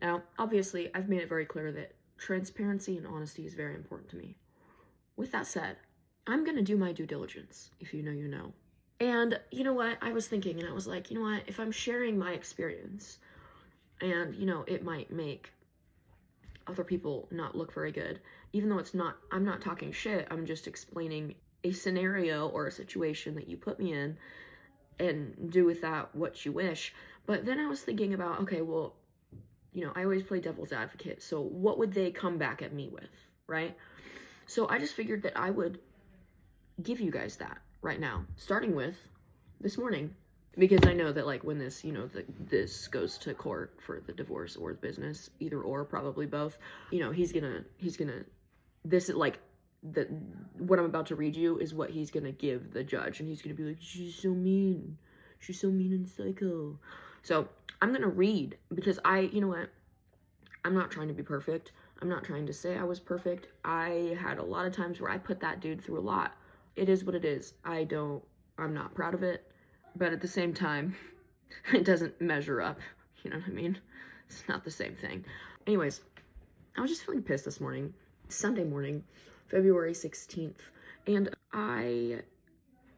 Now, obviously, I've made it very clear that transparency and honesty is very important to me. With that said, I'm gonna do my due diligence. If you know, you know. And you know what? I was thinking, and I was like, you know what? If I'm sharing my experience, and you know, it might make other people not look very good, even though I'm not talking shit, I'm just explaining a scenario or a situation that you put me in, and do with that what you wish. But then I was thinking about, okay, well, you know, I always play devil's advocate, so what would they come back at me with, right? So I just figured that I would give you guys that right now, starting with this morning, because I know that like when this, you know, this goes to court for the divorce or the business, either or, probably both, you know, he's gonna, this is like, what I'm about to read you is what he's gonna give the judge, and he's gonna be like, she's so mean and psycho. So I'm gonna read, because you know what, I'm not trying to be perfect. I'm not trying to say I was perfect. I had a lot of times where I put that dude through a lot. It is what it is. I'm not proud of it, but at the same time, it doesn't measure up. You know what I mean? It's not the same thing. Anyways, I was just feeling pissed this morning, Sunday morning, February 16th. And I,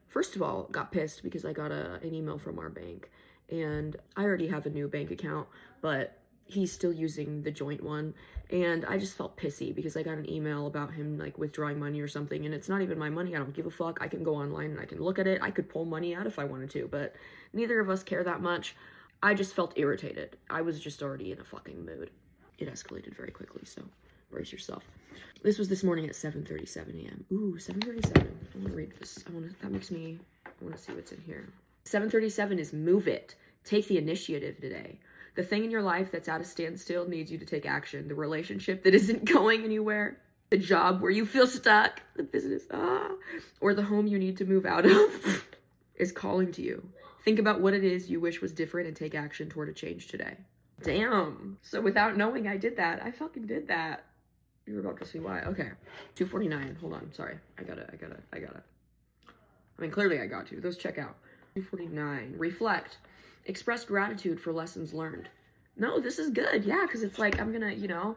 first of all, got pissed because I got an email from our bank, and I already have a new bank account, but he's still using the joint one, and I just felt pissy because I got an email about him like withdrawing money or something, and it's not even my money. I don't give a fuck. I can go online and I can look at it. I could pull money out if I wanted to, but neither of us care that much. I just felt irritated. I was just already in a fucking mood. It escalated very quickly, so brace yourself. This was this morning at 7:37 a.m. Ooh, 7:37. I want to read this. I want to see what's in here. 7:37 is move it. Take the initiative today. The thing in your life that's at a standstill needs you to take action. The relationship that isn't going anywhere, the job where you feel stuck, the business, or the home you need to move out of is calling to you. Think about what it is you wish was different and take action toward a change today. Damn. So without knowing I did that, I fucking did that. You're about to see why. Okay. 2:49. Hold on. Sorry. I got it. I mean, clearly I got to. Those check out. 2:49. Reflect. Express gratitude for lessons learned. No, this is good. Yeah, because it's like, I'm gonna, you know,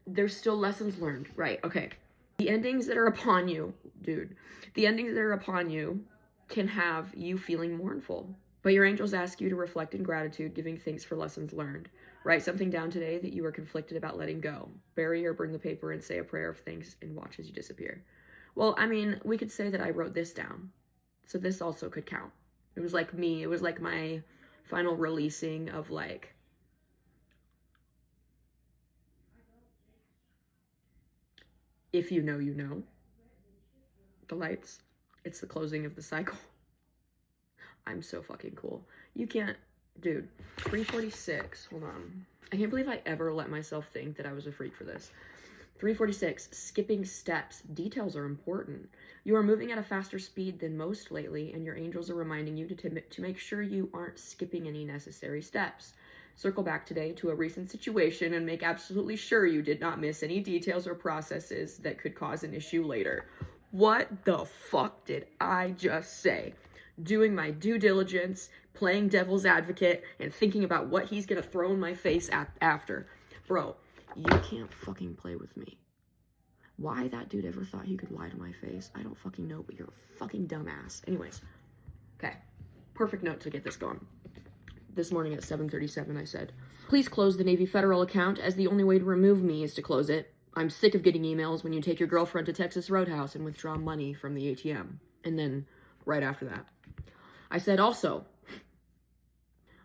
there's still lessons learned. Right. Okay. The endings that are upon you, dude, the endings that are upon you can have you feeling mournful. But your angels ask you to reflect in gratitude, giving thanks for lessons learned. Write something down today that you are conflicted about letting go. Bury or burn the paper and say a prayer of thanks and watch as you disappear. Well, I mean, we could say that I wrote this down. So this also could count. It was like me. It was like my final releasing of like, if you know, you know. The lights. It's the closing of the cycle. I'm so fucking cool. You can't, dude. 3:46. Hold on. I can't believe I ever let myself think that I was a freak for this. 3:46. Skipping steps. Details are important. You are moving at a faster speed than most lately, and your angels are reminding you to make sure you aren't skipping any necessary steps. Circle back today to a recent situation and make absolutely sure you did not miss any details or processes that could cause an issue later. What the fuck did I just say? Doing my due diligence, playing devil's advocate, and thinking about what he's gonna throw in my face after. Bro, you can't fucking play with me. Why that dude ever thought he could lie to my face, I don't fucking know, but you're a fucking dumbass. Anyways, okay, perfect note to get this going. This morning at 7:37, I said, please close the Navy Federal account, as the only way to remove me is to close it. I'm sick of getting emails when you take your girlfriend to Texas Roadhouse and withdraw money from the ATM. And then, right after that, I said, also,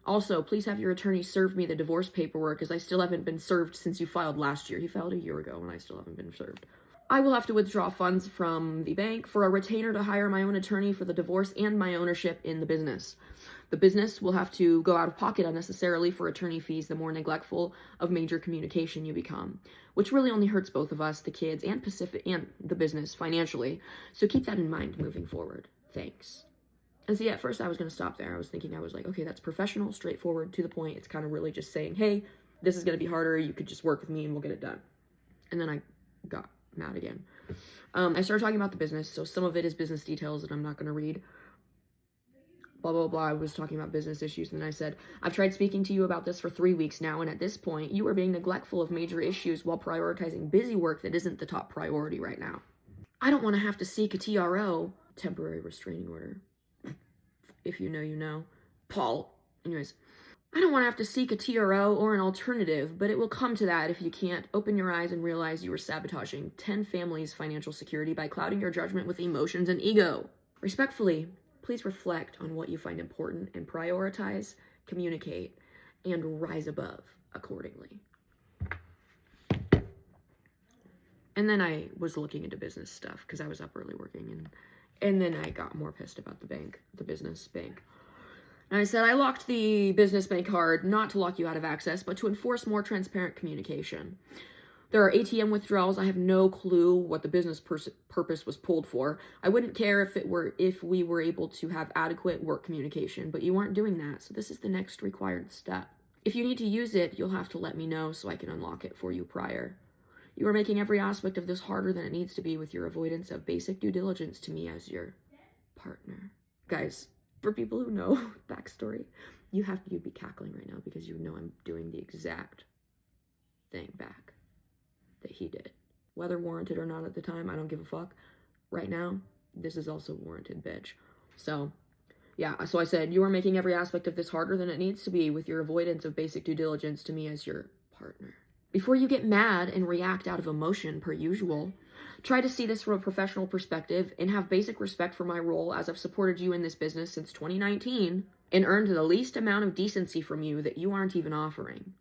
please have your attorney serve me the divorce paperwork, as I still haven't been served since you filed last year. He filed a year ago, and I still haven't been served. I will have to withdraw funds from the bank for a retainer to hire my own attorney for the divorce and my ownership in the business. The business will have to go out of pocket unnecessarily for attorney fees the more neglectful of major communication you become, which really only hurts both of us, the kids, and the business financially. So keep that in mind moving forward. Thanks. And see, at first I was going to stop there. I was thinking, I was like, okay, that's professional, straightforward, to the point. It's kind of really just saying, hey, this is going to be harder. You could just work with me and we'll get it done. And then I got mad again. I started talking about the business. So some of it is business details that I'm not going to read. blah, blah, blah. I was talking about business issues, and then I said, I've tried speaking to you about this for 3 weeks now, and at this point, you are being neglectful of major issues while prioritizing busy work that isn't the top priority right now. I don't want to have to seek a TRO, temporary restraining order. If you know, you know. Paul. Anyways, I don't want to have to seek a TRO or an alternative, but it will come to that if you can't open your eyes and realize you are sabotaging 10 families' financial security by clouding your judgment with emotions and ego. Respectfully, please reflect on what you find important and prioritize, communicate, and rise above accordingly. And then I was looking into business stuff because I was up early working, and then I got more pissed about the business bank. And I said, I locked the business bank card not to lock you out of access, but to enforce more transparent communication. There are ATM withdrawals. I have no clue what the business purpose was pulled for. I wouldn't care if we were able to have adequate work communication, but you aren't doing that, so this is the next required step. If you need to use it, you'll have to let me know so I can unlock it for you prior. You are making every aspect of this harder than it needs to be with your avoidance of basic due diligence to me as your partner. Guys, for people who know backstory, you'd be cackling right now because you know I'm doing the exact thing back that he did. Whether warranted or not at the time, I don't give a fuck. Right now, this is also warranted, bitch. So, yeah, so I said, you are making every aspect of this harder than it needs to be with your avoidance of basic due diligence to me as your partner. Before you get mad and react out of emotion per usual, try to see this from a professional perspective and have basic respect for my role as I've supported you in this business since 2019 and earned the least amount of decency from you that you aren't even offering.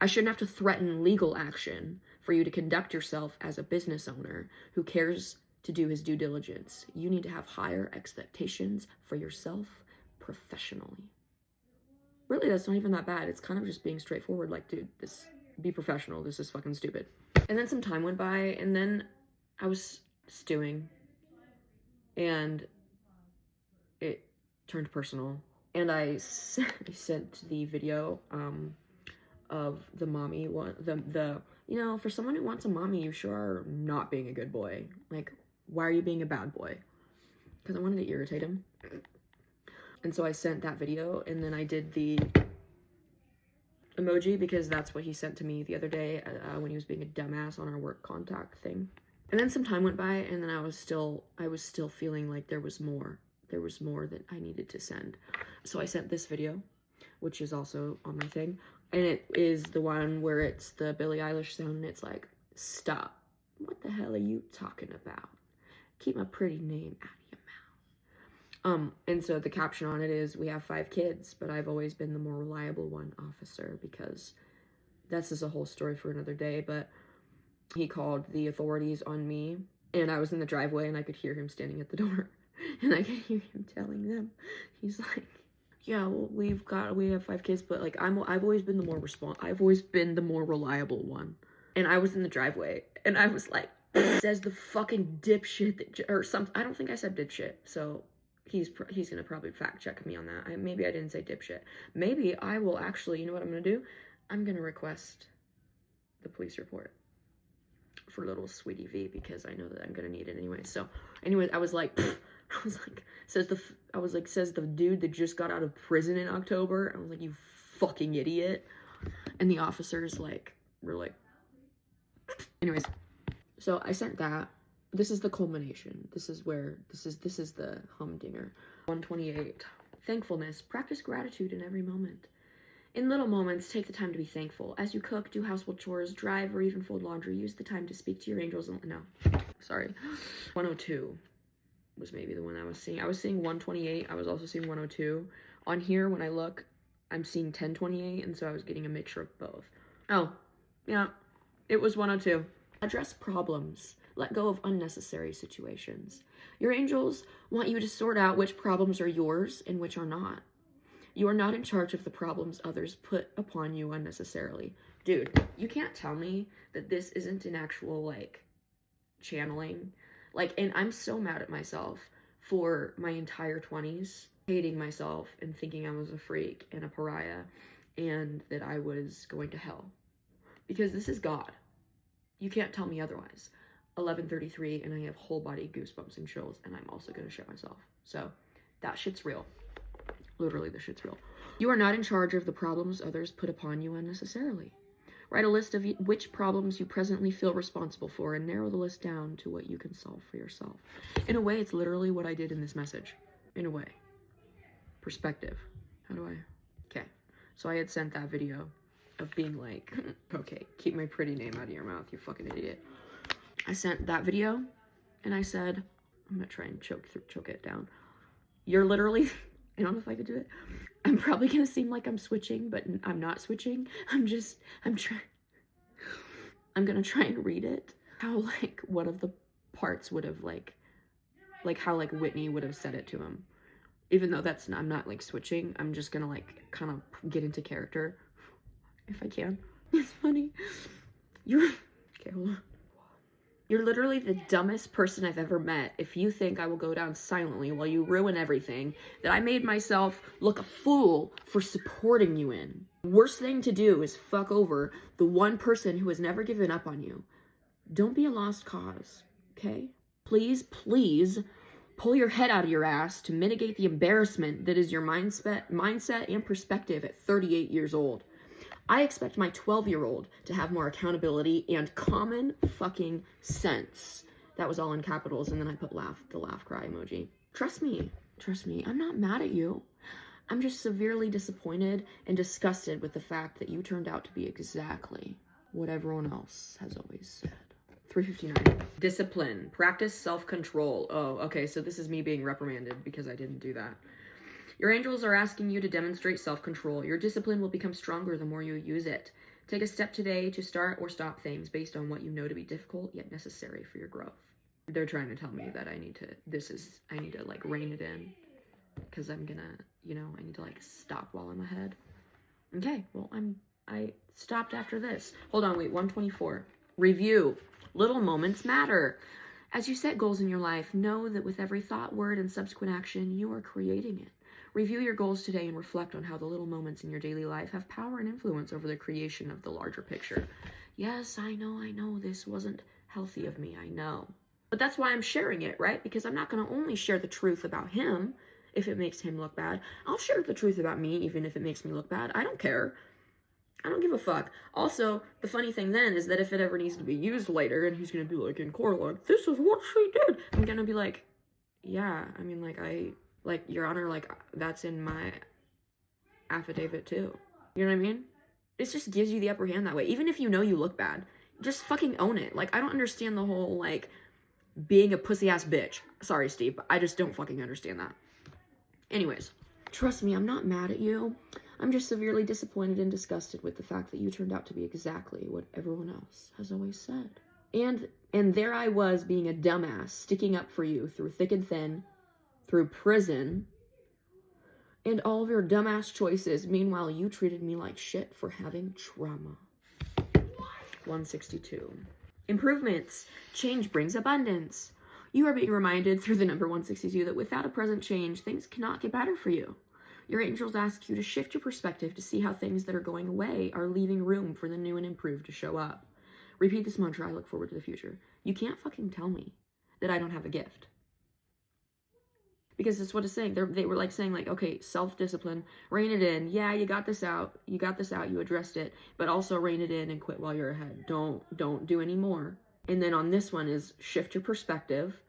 I shouldn't have to threaten legal action for you to conduct yourself as a business owner who cares to do his due diligence. You need to have higher expectations for yourself professionally. Really, that's not even that bad. It's kind of just being straightforward, like, dude, be professional. This is fucking stupid. And then some time went by, and then I was stewing, and it turned personal. And I sent the video of the mommy one, you know, for someone who wants a mommy, you sure are not being a good boy. Like, why are you being a bad boy? Because I wanted to irritate him. And so I sent that video, and then I did the emoji because that's what he sent to me the other day when he was being a dumbass on our work contact thing. And then some time went by, and then I was still feeling like there was more that I needed to send. So I sent this video, which is also on my thing, and it is the one where it's the Billie Eilish sound, and it's like, stop, what the hell are you talking about? Keep my pretty name out of your mouth. And so the caption on it is, we have 5 kids, but I've always been the more reliable one, officer, because this is a whole story for another day, but he called the authorities on me, and I was in the driveway, and I could hear him standing at the door, and I could hear him telling them, he's like, yeah, well, we have 5 kids, but like, I've always been I've always been the more reliable one. And I was in the driveway, and I was like, says the fucking dipshit or something. I don't think I said dipshit, so he's gonna probably fact check me on that. Maybe I didn't say dipshit. Maybe I will actually, you know what I'm gonna do? I'm gonna request the police report for little sweetie V, because I know that I'm gonna need it anyway. So anyway, I was like, says the dude that just got out of prison in October. I was like, you fucking idiot. And the officers were like, anyways, so I sent that. This is the culmination. This is the humdinger. 128. Thankfulness. Practice gratitude in every moment. In little moments, take the time to be thankful. As you cook, do household chores, drive, or even fold laundry, use the time to speak to your angels. No, sorry. 102 was maybe the one I was seeing. I was seeing 128. I was also seeing 102. On here, when I look, I'm seeing 1028, and so I was getting a mixture of both. Oh, yeah, it was 102. Address problems. Let go of unnecessary situations. Your angels want you to sort out which problems are yours and which are not. You are not in charge of the problems others put upon you unnecessarily. Dude, you can't tell me that this isn't an actual, channeling. And I'm so mad at myself for my entire 20s, hating myself and thinking I was a freak and a pariah and that I was going to hell. Because this is God. You can't tell me otherwise. 11:33, and I have whole body goosebumps and chills, and I'm also going to shit myself. So, that shit's real. Literally, this shit's real. You are not in charge of the problems others put upon you unnecessarily. Write a list of which problems you presently feel responsible for and narrow the list down to what you can solve for yourself. In a way, it's literally what I did in this message. In a way. Perspective. How do I... Okay. So I had sent that video of being like, okay, keep my pretty name out of your mouth, you fucking idiot. I sent that video and I said, I'm gonna try and choke it down. You're literally... I don't know if I could do it. I'm probably gonna seem like I'm switching, but I'm not switching. I'm gonna try and read it. How, like, one of the parts would have, like how, like, Whitney would have said it to him. Even though I'm not, like, switching. I'm just gonna, like, kind of get into character. If I can. It's funny. Okay, hold on. You're literally the dumbest person I've ever met if you think I will go down silently while you ruin everything that I made myself look a fool for supporting you in. The worst thing to do is fuck over the one person who has never given up on you. Don't be a lost cause, okay? Please, please pull your head out of your ass to mitigate the embarrassment that is your mindset and perspective at 38 years old. I expect my 12-year-old to have more accountability and common fucking sense. That was all in capitals, and then I put the laugh cry emoji. Trust me, I'm not mad at you. I'm just severely disappointed and disgusted with the fact that you turned out to be exactly what everyone else has always said. 359. Discipline. Practice self-control. Oh, okay, so this is me being reprimanded because I didn't do that. Your angels are asking you to demonstrate self-control. Your discipline will become stronger the more you use it. Take a step today to start or stop things based on what you know to be difficult yet necessary for your growth. They're trying to tell me that I need to like rein it in because I'm gonna, I need to like stop while I'm ahead. Okay, well, I stopped after this. Hold on, wait, 124. Review. Little moments matter. As you set goals in your life, know that with every thought, word, and subsequent action, you are creating it. Review your goals today and reflect on how the little moments in your daily life have power and influence over the creation of the larger picture. Yes, I know, this wasn't healthy of me, I know. But that's why I'm sharing it, right? Because I'm not going to only share the truth about him if it makes him look bad. I'll share the truth about me even if it makes me look bad. I don't care. I don't give a fuck. Also, the funny thing then is that if it ever needs to be used later and he's going to be like in court, like, this is what she did, I'm going to be like, yeah, I mean, like, Your Honor, like, that's in my affidavit too. You know what I mean? It just gives you the upper hand that way. Even if you know you look bad, just fucking own it. Like, I don't understand the whole, like, being a pussy-ass bitch. Sorry, Steve, but I just don't fucking understand that. Anyways, trust me, I'm not mad at you. I'm just severely disappointed and disgusted with the fact that you turned out to be exactly what everyone else has always said. And there I was being a dumbass, sticking up for you through thick and thin, through prison, and all of your dumbass choices. Meanwhile, you treated me like shit for having trauma. 162. Improvements. Change brings abundance. You are being reminded through the number 162 that without a present change, things cannot get better for you. Your angels ask you to shift your perspective to see how things that are going away are leaving room for the new and improved to show up. Repeat this mantra. I look forward to the future. You can't fucking tell me that I don't have a gift. Because that's what it's saying. They were like saying like, okay, self-discipline, rein it in. Yeah, you got this out. You addressed it, but also rein it in and quit while you're ahead. Don't do any more. And then on this one is shift your perspective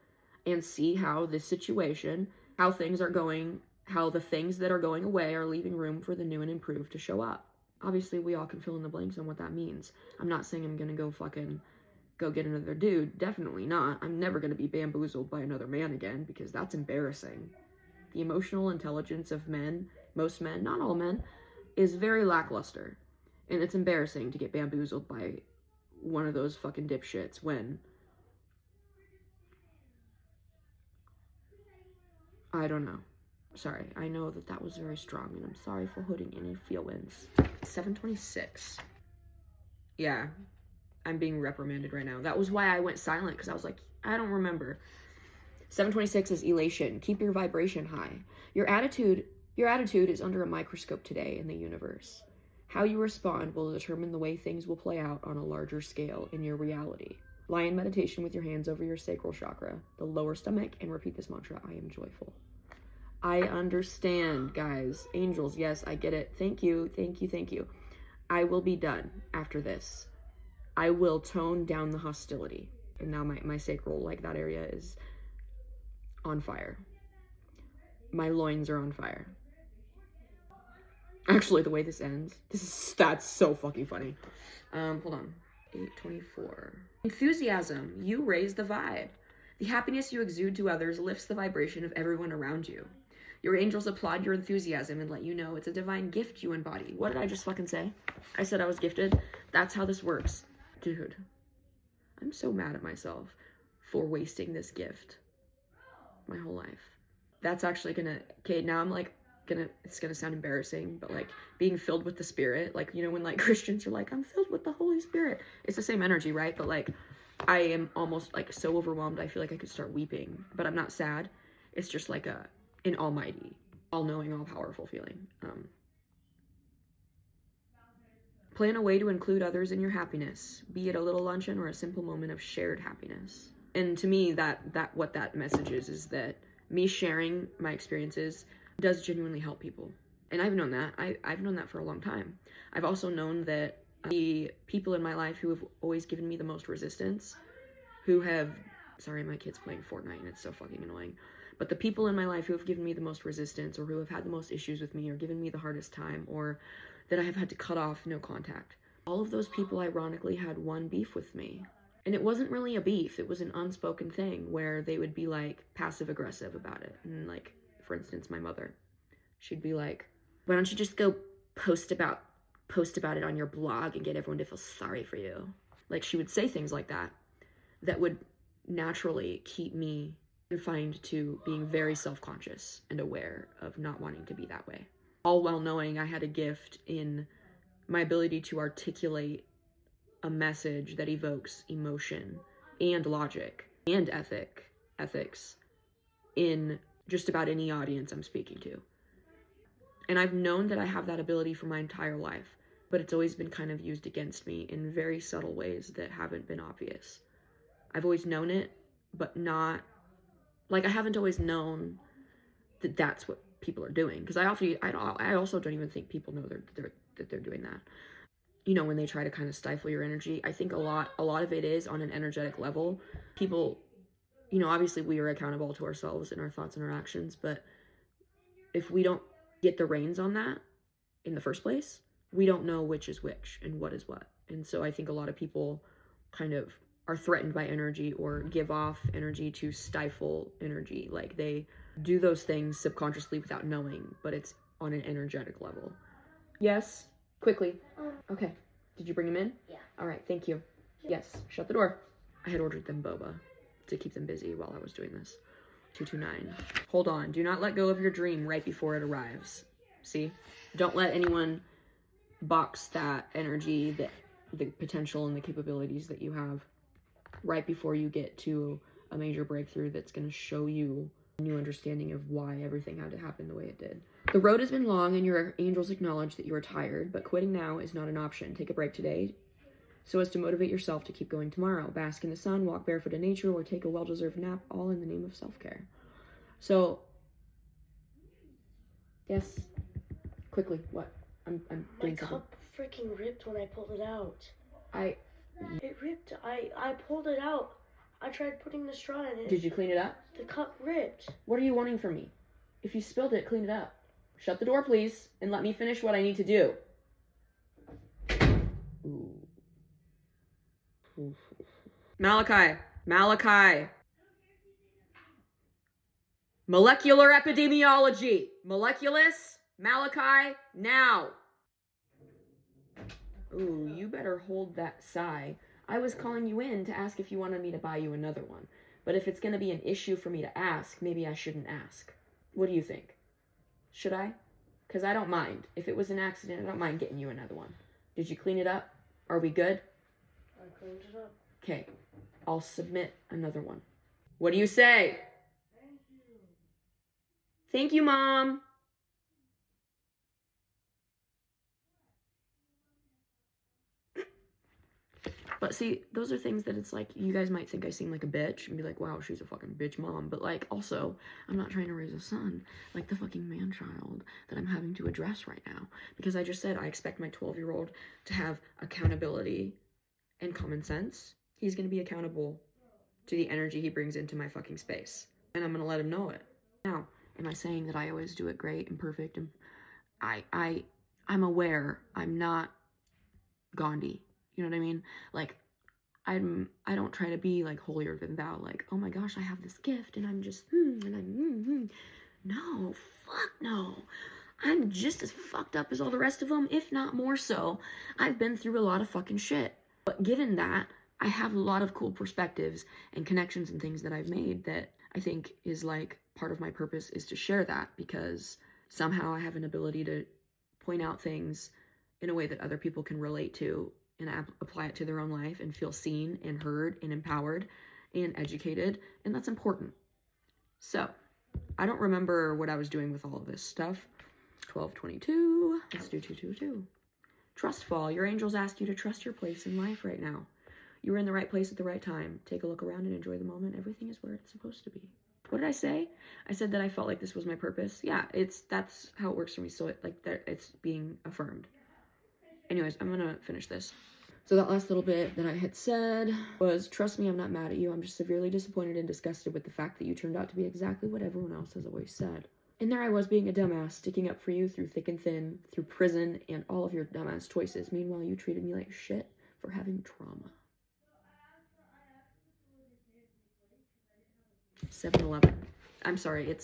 and see how this situation, how things are going, how the things that are going away are leaving room for the new and improved to show up. Obviously, we all can fill in the blanks on what that means. I'm not saying I'm gonna go get another dude. Definitely not. I'm never going to be bamboozled by another man again because that's embarrassing. The emotional intelligence of men, most men, not all men, is very lackluster. And it's embarrassing to get bamboozled by one of those fucking dipshits when, I don't know. Sorry, I know that was very strong and I'm sorry for hurting any feelings. 726. Yeah. I'm being reprimanded right now. That was why I went silent, because I was like, I don't remember. 726 is elation. Keep your vibration high. Your attitude is under a microscope today in the universe. How you respond will determine the way things will play out on a larger scale in your reality. Lie in meditation with your hands over your sacral chakra, the lower stomach, and repeat this mantra, I am joyful. I understand, guys. Angels, yes, I get it. Thank you, thank you, thank you. I will be done after this. I will tone down the hostility. And now my sacral, like that area is on fire. My loins are on fire. Actually, the way this ends, that's so fucking funny. Hold on. 824. Enthusiasm. You raise the vibe. The happiness you exude to others lifts the vibration of everyone around you. Your angels applaud your enthusiasm and let you know it's a divine gift you embody. What did I just fucking say? I said I was gifted. That's how this works. Dude, I'm so mad at myself for wasting this gift my whole life. That's actually gonna, okay, now I'm like, it's gonna sound embarrassing, but like being filled with the Spirit, like, you know, when like Christians are like, I'm filled with the Holy Spirit. It's the same energy, right? But like, I am almost like so overwhelmed. I feel like I could start weeping, but I'm not sad. It's just like an almighty, all-knowing, all-powerful feeling. Plan a way to include others in your happiness, be it a little luncheon or a simple moment of shared happiness. And to me, what that message is that me sharing my experiences does genuinely help people. And I've known that. I've known that for a long time. I've also known that the people in my life who have always given me the most resistance, who have, sorry, my kid's playing Fortnite and it's so fucking annoying. But the people in my life who have given me the most resistance or who have had the most issues with me or given me the hardest time or that I have had to cut off no contact, all of those people ironically had one beef with me. And it wasn't really a beef. It was an unspoken thing where they would be like passive aggressive about it. And like, for instance, my mother, she'd be like, why don't you just go post about it on your blog and get everyone to feel sorry for you? Like she would say things like that would naturally keep me confined to being very self-conscious and aware of not wanting to be that way. All while knowing I had a gift in my ability to articulate a message that evokes emotion and logic and ethics in just about any audience I'm speaking to. And I've known that I have that ability for my entire life, but it's always been kind of used against me in very subtle ways that haven't been obvious. I've always known it, but not, like I haven't always known that that's what people are doing. Because I also don't even think people know that they're doing that. You know, when they try to kind of stifle your energy, I think a lot of it is on an energetic level. People, you know, obviously we are accountable to ourselves and our thoughts and our actions, but if we don't get the reins on that in the first place, we don't know which is which and what is what. And so I think a lot of people kind of are threatened by energy or give off energy to stifle energy. Like they do those things subconsciously without knowing, but it's on an energetic level. Yes, quickly. Okay. Did you bring them in? Yeah. All right, thank you. Yes, shut the door. I had ordered them boba to keep them busy while I was doing this. 229. Hold on. Do not let go of your dream right before it arrives. See? Don't let anyone box that energy, the potential and the capabilities that you have right before you get to a major breakthrough that's going to show you a new understanding of why everything had to happen the way it did. The road has been long and your angels acknowledge that you are tired, but quitting now is not an option. Take a break today so as to motivate yourself to keep going tomorrow. Bask in the sun, walk barefoot in nature, or take a well-deserved nap, all in the name of self-care. So, yes, quickly, what? I'm My doing something. cup freaking ripped when I pulled it out. It ripped. I pulled it out. I tried putting the straw in it. Did you clean it up? The cup ripped. What are you wanting from me? If you spilled it, clean it up. Shut the door, please, and let me finish what I need to do. Ooh. Malachi. Molecular epidemiology. Moleculus. Malachi, now. Ooh, you better hold that sigh. I was calling you in to ask if you wanted me to buy you another one. But if it's going to be an issue for me to ask, maybe I shouldn't ask. What do you think? Should I? Because I don't mind. If it was an accident, I don't mind getting you another one. Did you clean it up? Are we good? I cleaned it up. Okay. I'll submit another one. What do you say? Thank you, Mom. But see, those are things that it's like, you guys might think I seem like a bitch and be like, wow, she's a fucking bitch mom. But like, also, I'm not trying to raise a son like the fucking man-child that I'm having to address right now. Because I just said I expect my 12-year-old to have accountability and common sense. He's going to be accountable to the energy he brings into my fucking space. And I'm going to let him know it. Now, am I saying that I always do it great and perfect? And I'm aware I'm not Gandhi. You know what I mean? Like, I don't try to be like holier than thou, like, oh my gosh, I have this gift and I'm just, No, fuck no. I'm just as fucked up as all the rest of them, if not more so. I've been through a lot of fucking shit. But given that, I have a lot of cool perspectives and connections and things that I've made that I think is like part of my purpose is to share that, because somehow I have an ability to point out things in a way that other people can relate to and apply it to their own life and feel seen and heard and empowered and educated, and that's important. So, I don't remember what I was doing with all of this stuff. 12:22, let's do 222. Trust fall. Your angels ask you to trust your place in life right now. You were in the right place at the right time. Take a look around and enjoy the moment. Everything is where it's supposed to be. What did I say? I said that I felt like this was my purpose. Yeah, that's how it works for me. So it's being affirmed. Anyways, I'm gonna finish this. So that last little bit that I had said was, trust me, I'm not mad at you. I'm just severely disappointed and disgusted with the fact that you turned out to be exactly what everyone else has always said. And there I was being a dumbass, sticking up for you through thick and thin, through prison and all of your dumbass choices. Meanwhile, you treated me like shit for having trauma. 7-Eleven. I'm sorry,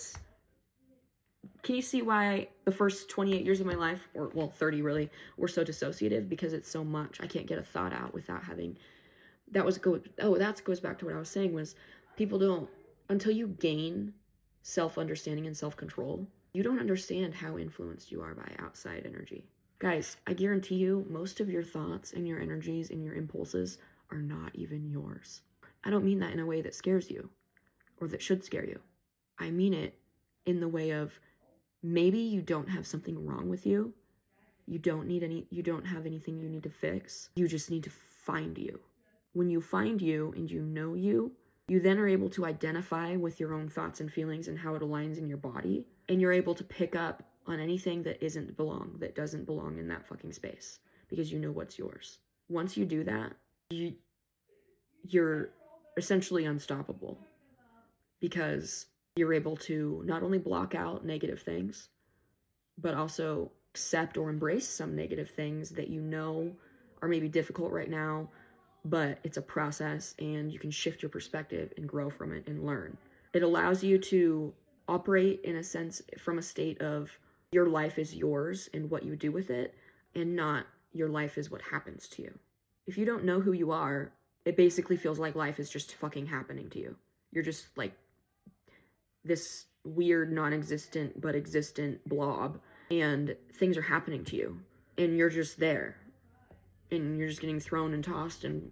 can you see why the first 28 years of my life, or well, 30 really, were so dissociative? Because it's so much. I can't get a thought out without having, that goes back to what I was saying, was people don't, until you gain self-understanding and self-control, you don't understand how influenced you are by outside energy. Guys, I guarantee you, most of your thoughts and your energies and your impulses are not even yours. I don't mean that in a way that scares you, or that should scare you. I mean it in the way of, maybe you don't have something wrong with you. You don't have anything you need to fix. You just need to find you. When you find you and you know you then are able to identify with your own thoughts and feelings and how it aligns in your body. And you're able to pick up on anything that doesn't belong in that fucking space, because you know what's yours. Once you do that, you're essentially unstoppable, because you're able to not only block out negative things, but also accept or embrace some negative things that you know are maybe difficult right now, but it's a process and you can shift your perspective and grow from it and learn. It allows you to operate, in a sense, from a state of your life is yours and what you do with it, and not your life is what happens to you. If you don't know who you are, it basically feels like life is just fucking happening to you. You're just like this weird, non-existent but existent blob, and things are happening to you, and you're just there, and you're just getting thrown and tossed and,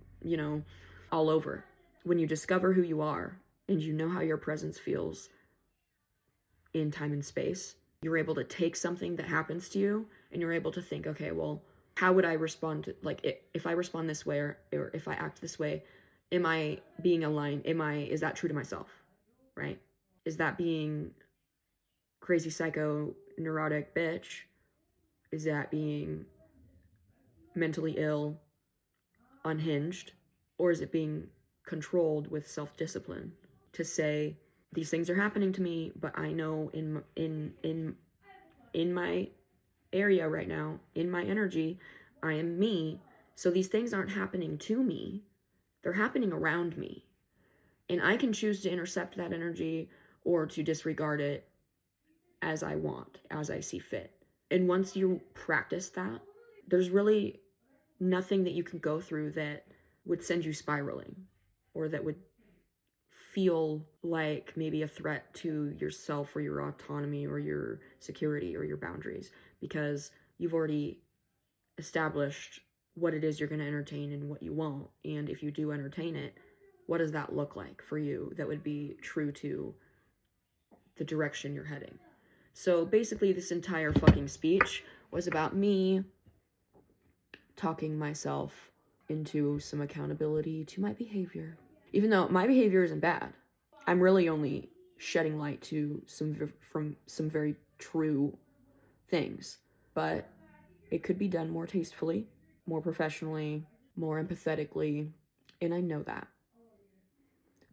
all over. When you discover who you are and you know how your presence feels in time and space, you're able to take something that happens to you and you're able to think, okay, well, how would I respond to, like, if I respond this way, or if I act this way, am I being aligned? Is that true to myself, right? Is that being crazy, psycho, neurotic bitch? Is that being mentally ill, unhinged? Or is it being controlled with self-discipline to say, these things are happening to me, but I know in my area right now, in my energy, I am me. So these things aren't happening to me. They're happening around me. And I can choose to intercept that energy or to disregard it as I want, as I see fit. And once you practice that, there's really nothing that you can go through that would send you spiraling, or that would feel like maybe a threat to yourself or your autonomy or your security or your boundaries, because you've already established what it is you're going to entertain and what you won't. And if you do entertain it, what does that look like for you that would be true to the direction you're heading? So basically, this entire fucking speech was about me talking myself into some accountability to my behavior. Even though my behavior isn't bad, I'm really only shedding light to some very true things. But it could be done more tastefully, more professionally, more empathetically, and I know that.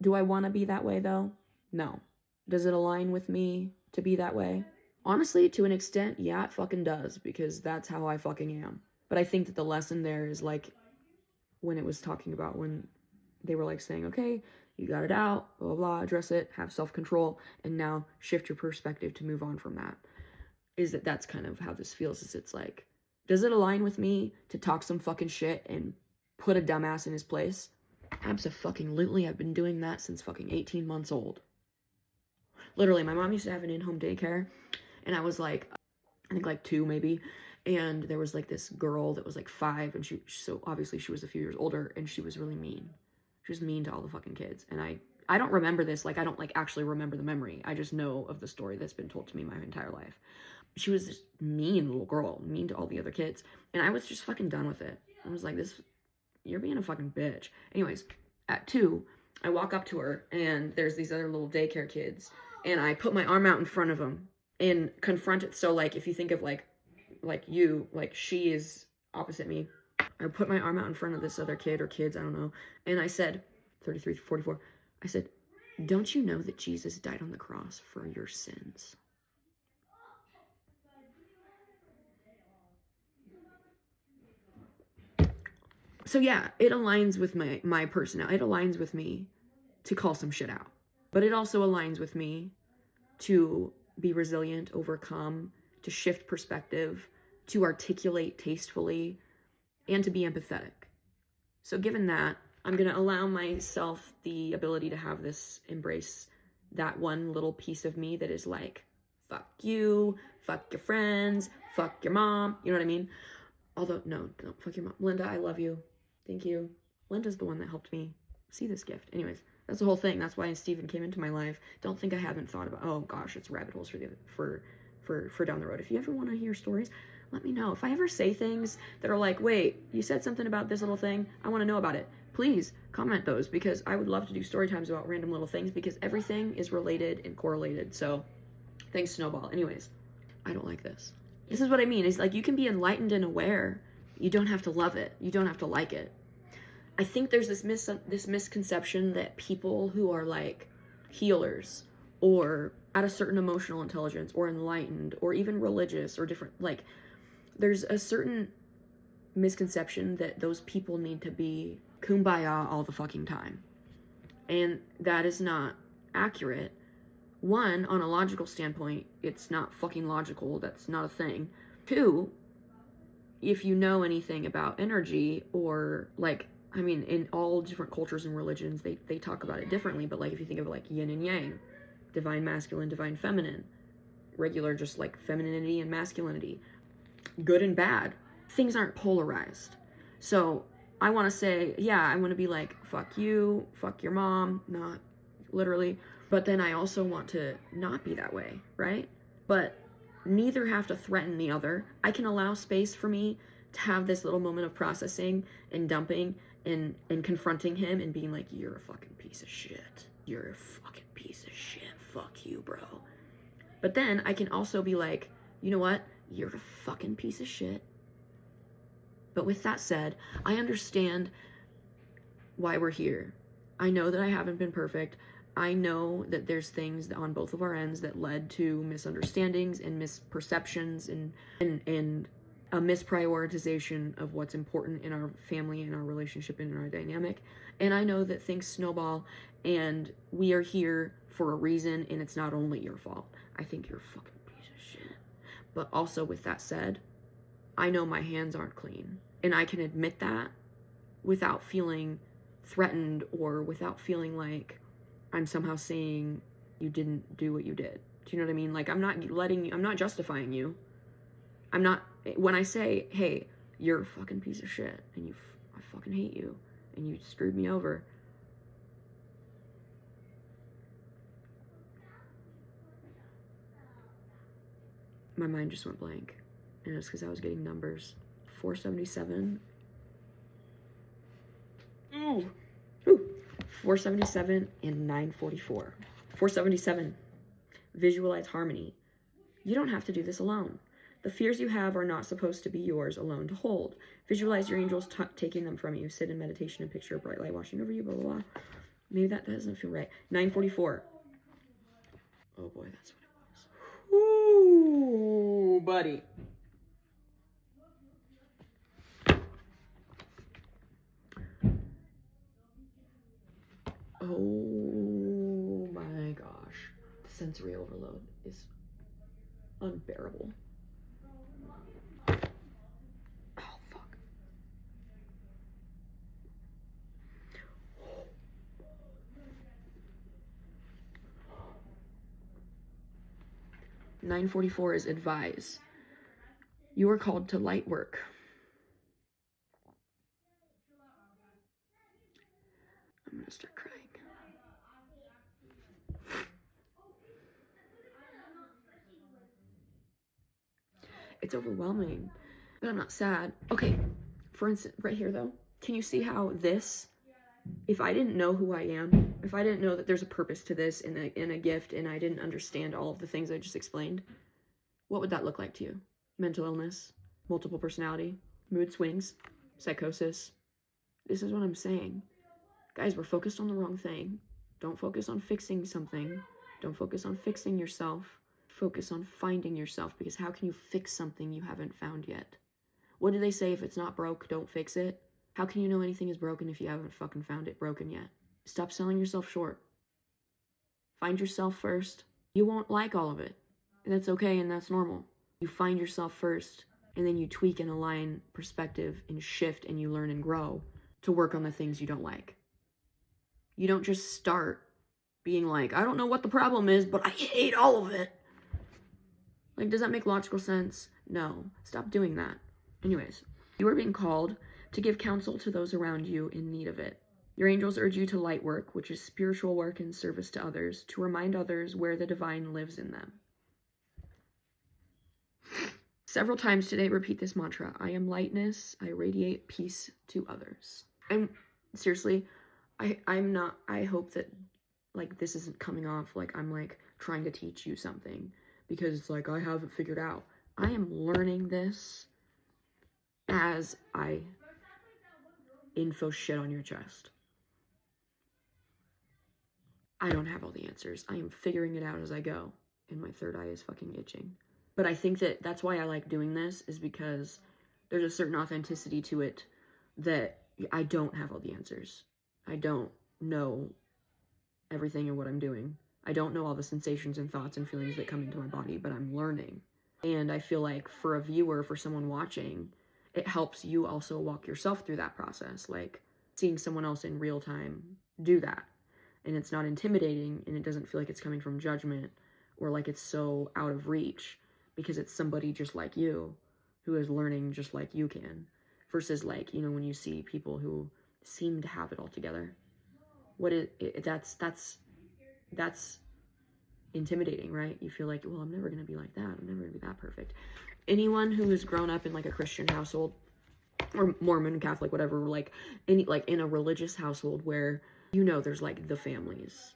Do I want to be that way though? No. Does it align with me to be that way? Honestly, to an extent, yeah, it fucking does, because that's how I fucking am. But I think that the lesson there is like when it was talking about when they were like saying, okay, you got it out, blah, blah, blah, address it, have self-control, and now shift your perspective to move on from that. Is that that's kind of how this feels, is it's like, does it align with me to talk some fucking shit and put a dumbass in his place? Abso-fucking-lutely, I've been doing that since fucking 18 months old. Literally, my mom used to have an in-home daycare, and I was like, I think like 2 maybe, and there was like this girl that was like 5, and so obviously she was a few years older, and she was really mean. She was mean to all the fucking kids, and I don't remember this, like I don't like actually remember the memory, I just know of the story that's been told to me my entire life. She was this mean little girl, mean to all the other kids, and I was just fucking done with it. I was like, you're being a fucking bitch. Anyways, at 2, I walk up to her, and there's these other little daycare kids, and I put my arm out in front of them and confront it. So like, if you think of like you, like she is opposite me. I put my arm out in front of this other kid or kids, I don't know. And I said, 33, 44, I said, don't you know that Jesus died on the cross for your sins? So yeah, it aligns with my personality. It aligns with me to call some shit out. But it also aligns with me to be resilient, overcome, to shift perspective, to articulate tastefully, and to be empathetic. So given that, I'm going to allow myself the ability to have this embrace that one little piece of me that is like, fuck you, fuck your friends, fuck your mom, you know what I mean? Although, no, don't fuck your mom. Linda, I love you. Thank you. Linda's the one that helped me see this gift. Anyways, that's the whole thing. That's why Stephen came into my life. Don't think I haven't thought about, oh gosh, it's rabbit holes for down the road. If you ever want to hear stories, let me know. If I ever say things that are like, wait, you said something about this little thing, I want to know about it. Please comment those, because I would love to do story times about random little things, because everything is related and correlated. So thanks, Snowball. Anyways, I don't like this. This is what I mean. It's like, you can be enlightened and aware. You don't have to love it. You don't have to like it. I think there's this misconception that people who are like healers or at a certain emotional intelligence or enlightened or even religious or different, like there's a certain misconception that those people need to be kumbaya all the fucking time. And that is not accurate. One, on a logical standpoint, it's not fucking logical. That's not a thing. 2, if you know anything about energy, or like, I mean, in all different cultures and religions, they talk about it differently, but like if you think of like yin and yang, divine masculine, divine feminine, regular just like femininity and masculinity, good and bad, things aren't polarized. So I want to say, yeah, I want to be like, fuck you, fuck your mom, not literally, but then I also want to not be that way, right? But neither have to threaten the other. I can allow space for me to have this little moment of processing and dumping and confronting him and being like, you're a fucking piece of shit. You're a fucking piece of shit. Fuck you, bro. But then I can also be like, you know what? You're a fucking piece of shit. But with that said, I understand why we're here. I know that I haven't been perfect. I know that there's things on both of our ends that led to misunderstandings and misperceptions and a misprioritization of what's important in our family and our relationship and in our dynamic. And I know that things snowball, and we are here for a reason, and it's not only your fault. I think you're a fucking piece of shit. But also, with that said, I know my hands aren't clean, and I can admit that without feeling threatened or without feeling like I'm somehow saying you didn't do what you did. Do you know what I mean? Like, I'm not justifying you. When I say, hey, you're a fucking piece of shit, and I fucking hate you, and you screwed me over. My mind just went blank, and it's because I was getting numbers. 477 Ooh. 477 and 944. 477. Visualize harmony. You don't have to do this alone. The fears you have are not supposed to be yours alone to hold. Visualize your angels taking them from you. Sit in meditation and picture a bright light washing over you, blah, blah, blah. Maybe that doesn't feel right. 944. Oh boy, that's what it was. Ooh, buddy. Oh my gosh. Sensory overload is unbearable. Oh, fuck. $944 is advise. You are called to light work. I'm gonna start crying. It's overwhelming, but I'm not sad. Okay, for instance, right here though, can you see how this, if I didn't know who I am, if I didn't know that there's a purpose to this in a gift, and I didn't understand all of the things I just explained, what would that look like to you? Mental illness, multiple personality, mood swings, psychosis. This is what I'm saying. Guys, we're focused on the wrong thing. Don't focus on fixing something. Don't focus on fixing yourself. Focus on finding yourself, because how can you fix something you haven't found yet? What do they say? If it's not broke, don't fix it. How can you know anything is broken if you haven't fucking found it broken yet? Stop selling yourself short. Find yourself first. You won't like all of it. And that's okay, and that's normal. You find yourself first, and then you tweak and align perspective and shift, and you learn and grow to work on the things you don't like. You don't just start being like, I don't know what the problem is, but I hate all of it. Like, does that make logical sense? No. Stop doing that. Anyways, you are being called to give counsel to those around you in need of it. Your angels urge you to light work, which is spiritual work in service to others, to remind others where the divine lives in them. Several times today, repeat this mantra. I am lightness. I radiate peace to others. I'm seriously, I hope that, like, this isn't coming off like I'm, like, trying to teach you something, because it's like, I haven't figured out. I am learning this as I info shit on your chest. I don't have all the answers. I am figuring it out as I go, and my third eye is fucking itching. But I think that that's why I like doing this, is because there's a certain authenticity to it that I don't have all the answers. I don't know everything in what I'm doing. I don't know all the sensations and thoughts and feelings that come into my body, but I'm learning. And I feel like for a viewer, for someone watching, it helps you also walk yourself through that process. Like, seeing someone else in real time do that. And it's not intimidating, and it doesn't feel like it's coming from judgment or like it's so out of reach, because it's somebody just like you who is learning just like you can. Versus, like, you know, when you see people who seem to have it all together, that's intimidating, right? You feel like, well, I'm never going to be like that. I'm never going to be that perfect. Anyone who has grown up in, like, a Christian household, or Mormon, Catholic, whatever, like, in a religious household where, you know, there's, like, the families,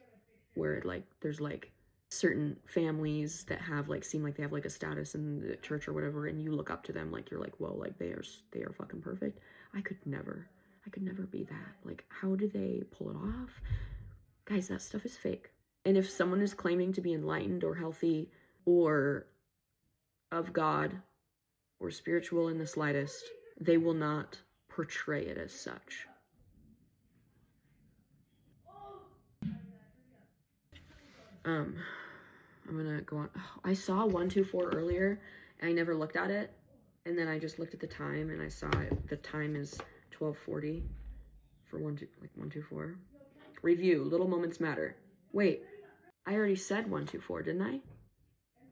where, like, there's, like, certain families that have, like, seem like they have, like, a status in the church or whatever, and you look up to them, like, you're like, whoa, like, they are fucking perfect. I could never be that. Like, how do they pull it off? Guys, that stuff is fake. And if someone is claiming to be enlightened or healthy or of God or spiritual in the slightest, they will not portray it as such. I'm gonna go on. Oh, I saw 124 earlier, and I never looked at it. And then I just looked at the time, and I saw it. The time is 12:40 for 124. Review. Little moments matter. Wait, I already said 124, didn't I?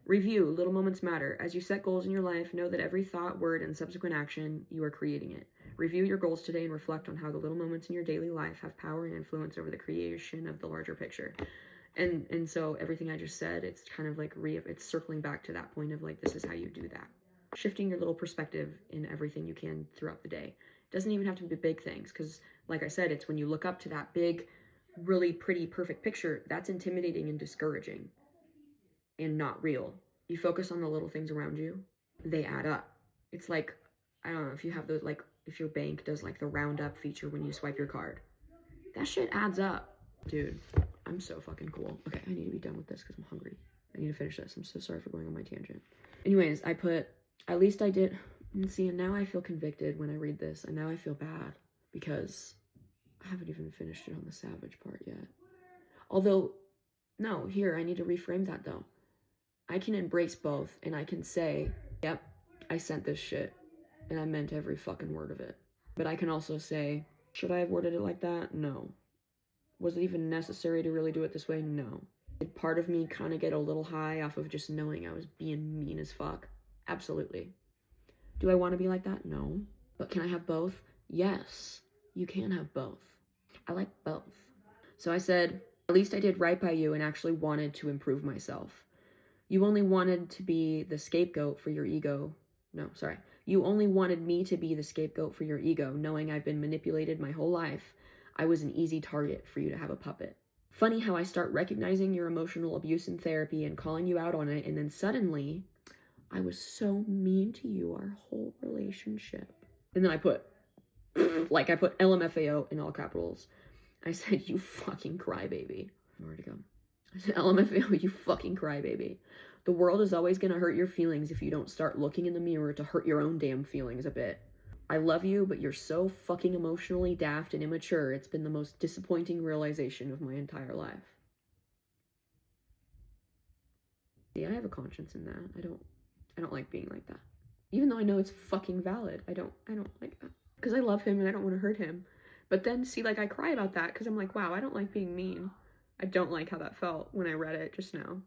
Review. Little moments matter. As you set goals in your life, know that every thought, word, and subsequent action, you are creating it. Review your goals today and reflect on how the little moments in your daily life have power and influence over the creation of the larger picture. And so everything I just said, it's kind of like it's circling back to that point of, like, this is how you do that. Shifting your little perspective in everything you can throughout the day. Doesn't even have to be big things, because like I said, it's when you look up to that big, really pretty, perfect picture, that's intimidating and discouraging and not real. You focus on the little things around you, they add up. It's like, I don't know if you have those, like if your bank does like the round up feature when you swipe your card. That shit adds up. Dude, I'm so fucking cool. Okay, I need to be done with this because I'm hungry. I need to finish this. I'm so sorry for going on my tangent. Anyways, I put, at least I did. And see, and now I feel convicted when I read this, and now I feel bad because I haven't even finished it on the savage part yet. Although, no, here, I need to reframe that though. I can embrace both, and I can say, yep, I sent this shit, and I meant every fucking word of it. But I can also say, should I have worded it like that? No. Was it even necessary to really do it this way? No. Did part of me kind of get a little high off of just knowing I was being mean as fuck? Absolutely. Do I want to be like that? No. But can I have both? Yes. You can have both. I like both. So I said, at least I did right by you and actually wanted to improve myself. You only wanted to be the scapegoat for your ego. No, sorry. You only wanted me to be the scapegoat for your ego, knowing I've been manipulated my whole life. I was an easy target for you to have a puppet. Funny how I start recognizing your emotional abuse in therapy and calling you out on it, and then suddenly, I was so mean to you our whole relationship. And then I put LMFAO in all capitals. I said, you fucking crybaby. Where'd it go? I said, LMFAO, you fucking crybaby. The world is always gonna hurt your feelings if you don't start looking in the mirror to hurt your own damn feelings a bit. I love you, but you're so fucking emotionally daft and immature. It's been the most disappointing realization of my entire life. Yeah, I have a conscience in that. I don't like being like that. Even though I know it's fucking valid. I don't like that. Because I love him and I don't want to hurt him. But then, see, like, I cry about that because I'm like, wow, I don't like being mean. I don't like how that felt when I read it just now.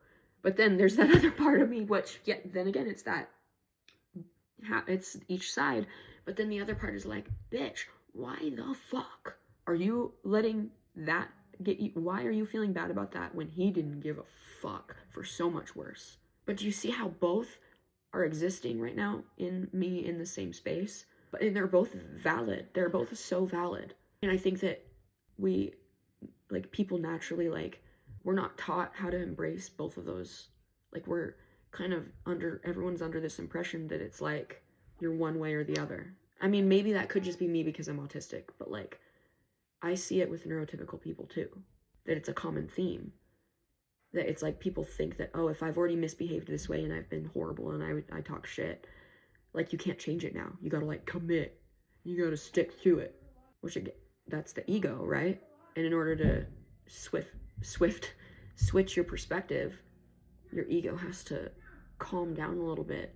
But then there's that other part of me, which, yeah, then again, it's that, it's each side. But then the other part is like, bitch, why the fuck are you letting that get you? Why are you feeling bad about that when he didn't give a fuck for so much worse? But do you see how both are existing right now in me in the same space? And they're both valid. They're both so valid. And I think that we, like, people naturally, like, we're not taught how to embrace both of those. Like, we're kind of everyone's under this impression that it's like, you're one way or the other. I mean, maybe that could just be me because I'm autistic, but like, I see it with neurotypical people too, that it's a common theme. That it's like people think that, oh, if I've already misbehaved this way and I've been horrible and I talk shit, like, you can't change it now. You gotta, like, commit. You gotta stick to it. Which, again, that's the ego, right? And in order to switch your perspective, your ego has to calm down a little bit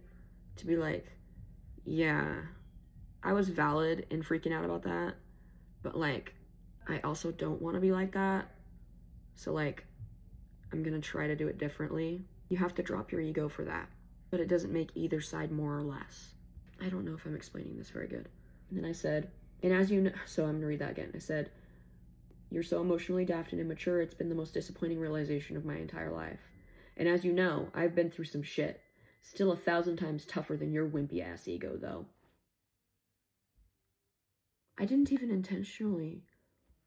to be like, yeah, I was valid in freaking out about that, but, like, I also don't want to be like that. So, like, I'm gonna try to do it differently. You have to drop your ego for that, but it doesn't make either side more or less. I don't know if I'm explaining this very good. And then I said, and as you know, so I'm gonna read that again. I said, you're so emotionally daft and immature, it's been the most disappointing realization of my entire life. And as you know, I've been through some shit. Still 1,000 times tougher than your wimpy ass ego, though. I didn't even intentionally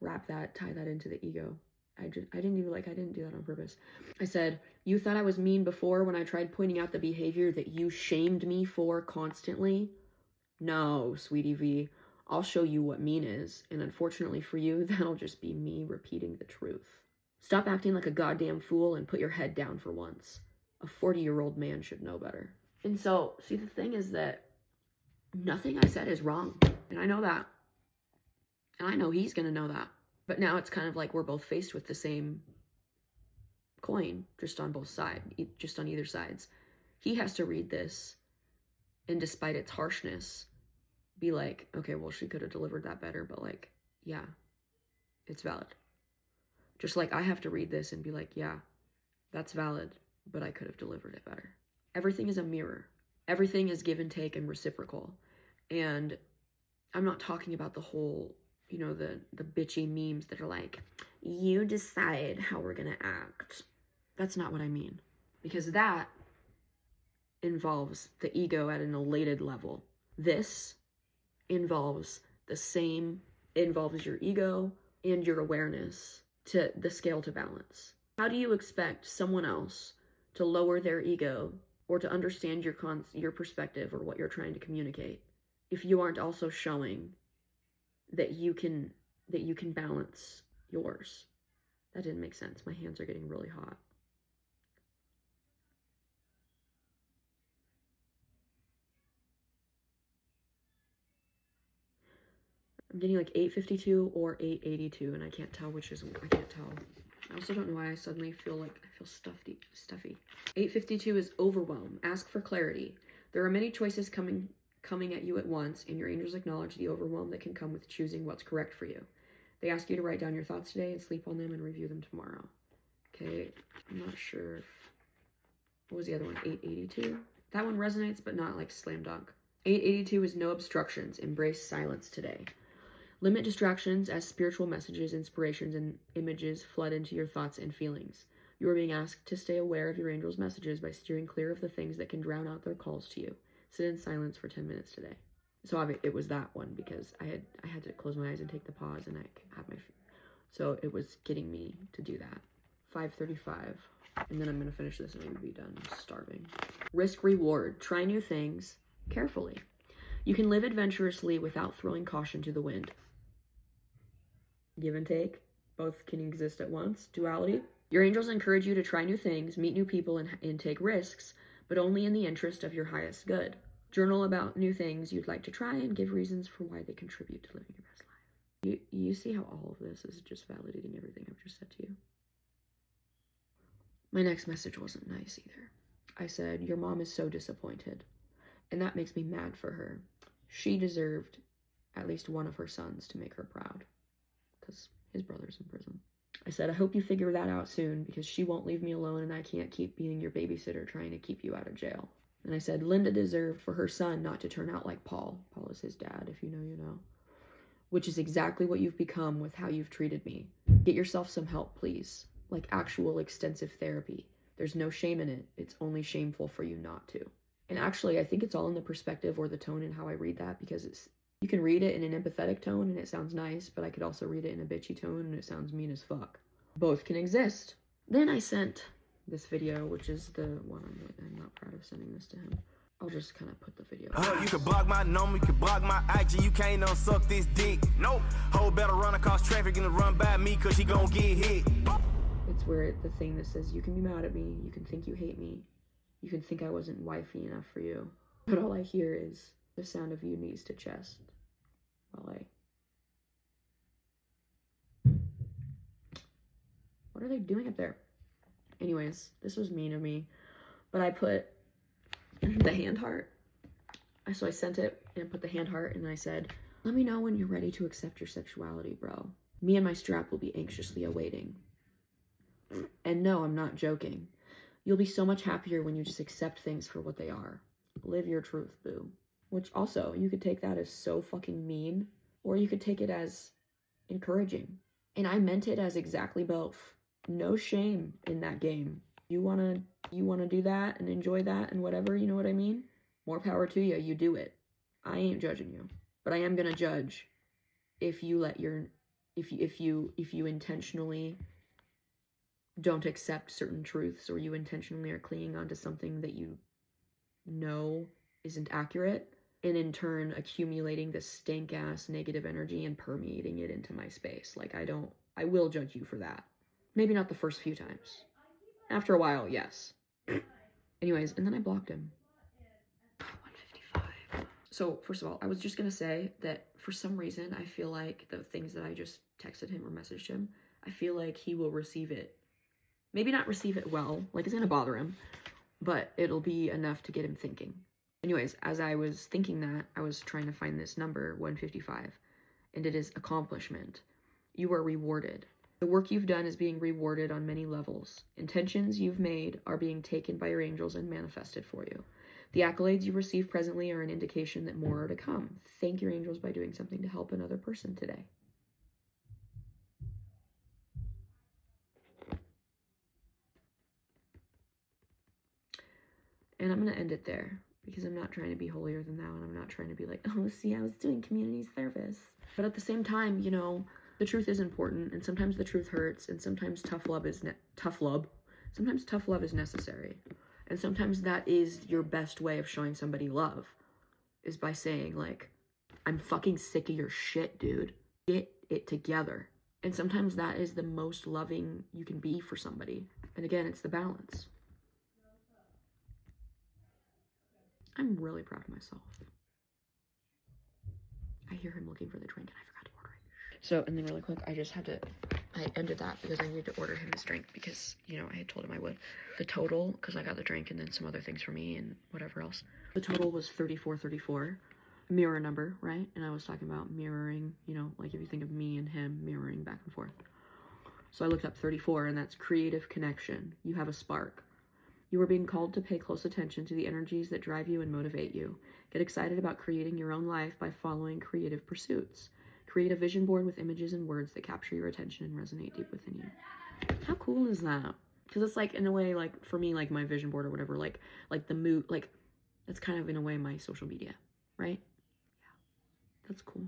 tie that into the ego. I didn't do that on purpose. I said, you thought I was mean before when I tried pointing out the behavior that you shamed me for constantly? No, sweetie V, I'll show you what mean is, and unfortunately for you, that'll just be me repeating the truth. Stop acting like a goddamn fool and put your head down for once. A 40-year-old man should know better. And so, see, the thing is that nothing I said is wrong, and I know that. And I know he's gonna know that. But now it's kind of like we're both faced with the same coin, just on both sides, just on either sides. He has to read this, and despite its harshness, be like, okay, well, she could have delivered that better, but, like, yeah, it's valid. Just like I have to read this and be like, yeah, that's valid, but I could have delivered it better. Everything is a mirror. Everything is give and take and reciprocal. And I'm not talking about the whole, you know, the bitchy memes that are like, you decide how we're gonna act. That's not what I mean. Because that involves the ego at an elated level. This involves the same. It involves your ego and your awareness to the scale to balance. How do you expect someone else to lower their ego or to understand your perspective or what you're trying to communicate if you aren't also showing that you can balance yours? That didn't make sense. My hands are getting really hot. I'm getting like 852 or 882, and I can't tell which is, I can't tell. I also don't know why I suddenly feel stuffy. 852 is overwhelm. Ask for clarity. There are many choices coming at you at once, and your angels acknowledge the overwhelm that can come with choosing what's correct for you. They ask you to write down your thoughts today and sleep on them and review them tomorrow. Okay, I'm not sure if, what was the other one? 882? That one resonates, but not like slam dunk. 882 is no obstructions. Embrace silence today. Limit distractions as spiritual messages, inspirations, and images flood into your thoughts and feelings. You are being asked to stay aware of your angels' messages by steering clear of the things that can drown out their calls to you. Sit in silence for 10 minutes today. So it was that one because I had to close my eyes and take the pause, and I had so it was getting me to do that. 5:35, and then I'm gonna finish this and I'm gonna be done. I'm starving. Risk reward. Try new things carefully. You can live adventurously without throwing caution to the wind. Give and take. Both can exist at once. Duality. Your angels encourage you to try new things, meet new people, and take risks, but only in the interest of your highest good. Journal about new things you'd like to try and give reasons for why they contribute to living your best life. You see how all of this is just validating everything I've just said to you? My next message wasn't nice either. I said, your mom is so disappointed, and that makes me mad for her. She deserved at least one of her sons to make her proud, because his brother's in prison. I said, I hope you figure that out soon, because she won't leave me alone, and I can't keep being your babysitter trying to keep you out of jail. And I said, Linda deserved for her son not to turn out like Paul. Paul is his dad, if you know, you know. Which is exactly what you've become with how you've treated me. Get yourself some help, please. Like actual extensive therapy. There's no shame in it. It's only shameful for you not to. And actually, I think it's all in the perspective or the tone and how I read that, because you can read it in an empathetic tone and it sounds nice, but I could also read it in a bitchy tone and it sounds mean as fuck. Both can exist. Then I sent this video, which is the one I'm not proud of sending this to him. I'll just kind of put the video. You can block my number, you can block my IG, you can't unsuck this dick. Nope. Whole better run across traffic and run by me, cause she gon' get hit. It's where the thing that says, you can be mad at me, you can think you hate me, you can think I wasn't wifey enough for you. But all I hear is the sound of you knees to chest while what are they doing up there? Anyways, this was mean of me, but I put the hand heart. So I sent it and put the hand heart, and I said, let me know when you're ready to accept your sexuality, bro. Me and my strap will be anxiously awaiting. And no, I'm not joking. You'll be so much happier when you just accept things for what they are. Live your truth, boo. Which also, you could take that as so fucking mean, or you could take it as encouraging. And I meant it as exactly both. No shame in that game. You wanna do that and enjoy that and whatever, you know what I mean? More power to you, you do it. I ain't judging you. But I am gonna judge if you intentionally don't accept certain truths, or you intentionally are clinging onto something that you know isn't accurate, and in turn accumulating this stank ass negative energy and permeating it into my space. Like, I will judge you for that. Maybe not the first few times. After a while, yes. Anyways, and then I blocked him. 155. So, first of all, I was just gonna say that for some reason, I feel like the things that I just texted him or messaged him, I feel like he will receive it. Maybe not receive it well, like it's gonna bother him, but it'll be enough to get him thinking. Anyways, as I was thinking that, I was trying to find this number, 155, and it is accomplishment. You are rewarded. The work you've done is being rewarded on many levels. Intentions you've made are being taken by your angels and manifested for you. The accolades you receive presently are an indication that more are to come. Thank your angels by doing something to help another person today. And I'm going to end it there. because I'm not trying to be holier than thou, and I'm not trying to be like, oh, see, I was doing community service. But at the same time, you know, the truth is important, and sometimes the truth hurts, and sometimes tough love is necessary. And sometimes that is your best way of showing somebody love, is by saying, like, I'm fucking sick of your shit, dude. Get it together. And sometimes that is the most loving you can be for somebody. And again, it's the balance. I'm really proud of myself. I hear him looking for the drink and I forgot to order it. So, and then really quick, I ended that because I needed to order him his drink because, you know, I had told him I would. The total, because I got the drink and then some other things for me and whatever else. The total was $34.34. Mirror number, right? And I was talking about mirroring, you know, like if you think of me and him mirroring back and forth. So I looked up 34, and that's creative connection. You have a spark. You are being called to pay close attention to the energies that drive you and motivate you. Get excited about creating your own life by following creative pursuits. Create a vision board with images and words that capture your attention and resonate deep within you. How cool is that? Because it's like, in a way, like for me, like my vision board or whatever, like the mood, like that's kind of in a way my social media, right? Yeah, that's cool.